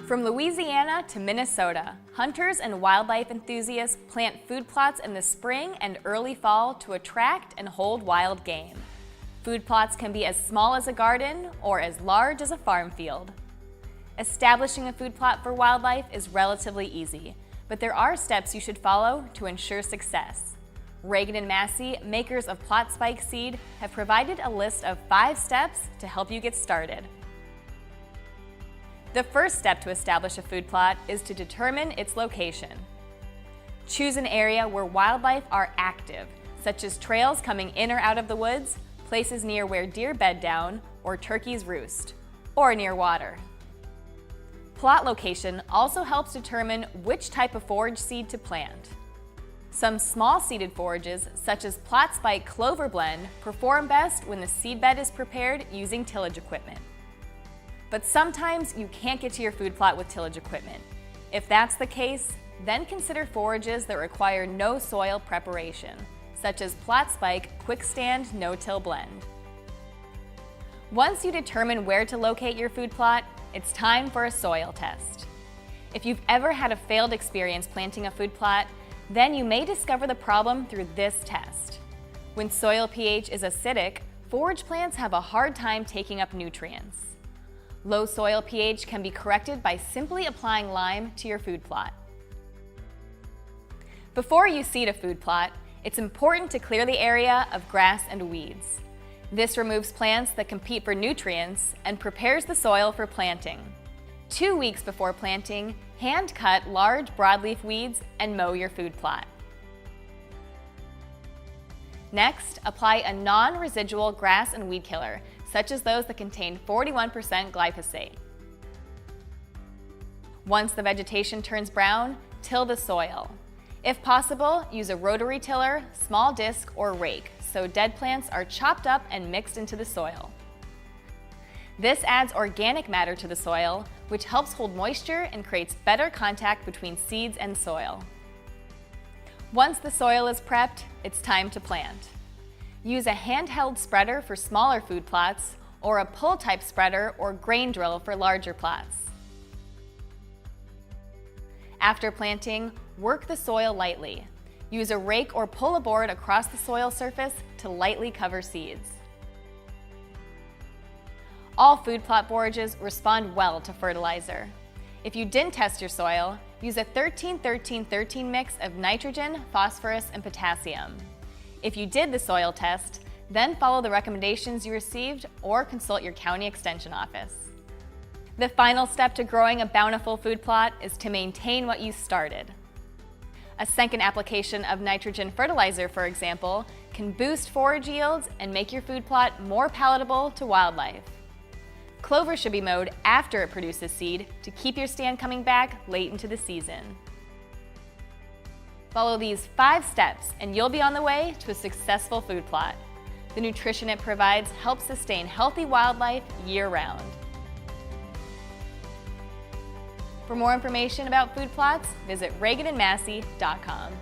From Louisiana to Minnesota, hunters and wildlife enthusiasts plant food plots in the spring and early fall to attract and hold wild game. Food plots can be as small as a garden or as large as a farm field. Establishing a food plot for wildlife is relatively easy, but there are steps you should follow to ensure success. Ragan and Massey, makers of plot spike seed, have provided a list of 5 steps to help you get started. The first step to establish a food plot is to determine its location. Choose an area where wildlife are active, such as trails coming in or out of the woods, places near where deer bed down or turkeys roost, or near water. Plot location also helps determine which type of forage seed to plant. Some small-seeded forages, such as plot spike clover blend, perform best when the seedbed is prepared using tillage equipment. But sometimes you can't get to your food plot with tillage equipment. If that's the case, then consider forages that require no soil preparation, such as plot spike quick stand no-till blend. Once you determine where to locate your food plot, it's time for a soil test. If you've ever had a failed experience planting a food plot, then you may discover the problem through this test. When soil pH is acidic, forage plants have a hard time taking up nutrients. Low soil pH can be corrected by simply applying lime to your food plot. Before you seed a food plot, it's important to clear the area of grass and weeds. This removes plants that compete for nutrients and prepares the soil for planting. 2 weeks before planting, hand-cut large broadleaf weeds and mow your food plot. Next, apply a non-residual grass and weed killer, such as those that contain 41% glyphosate. Once the vegetation turns brown, till the soil. If possible, use a rotary tiller, small disc, or rake, so dead plants are chopped up and mixed into the soil. This adds organic matter to the soil, which helps hold moisture and creates better contact between seeds and soil. Once the soil is prepped, it's time to plant. Use a handheld spreader for smaller food plots, or a pull-type spreader or grain drill for larger plots. After planting, work the soil lightly. Use a rake or pull a board across the soil surface to lightly cover seeds. All food plot forages respond well to fertilizer. If you didn't test your soil, use a 13-13-13 mix of nitrogen, phosphorus, and potassium. If you did the soil test, then follow the recommendations you received or consult your county extension office. The final step to growing a bountiful food plot is to maintain what you started. A second application of nitrogen fertilizer, for example, can boost forage yields and make your food plot more palatable to wildlife. Clover should be mowed after it produces seed to keep your stand coming back late into the season. Follow these 5 steps and you'll be on the way to a successful food plot. The nutrition it provides helps sustain healthy wildlife year-round. For more information about food plots, visit raganandmassey.com.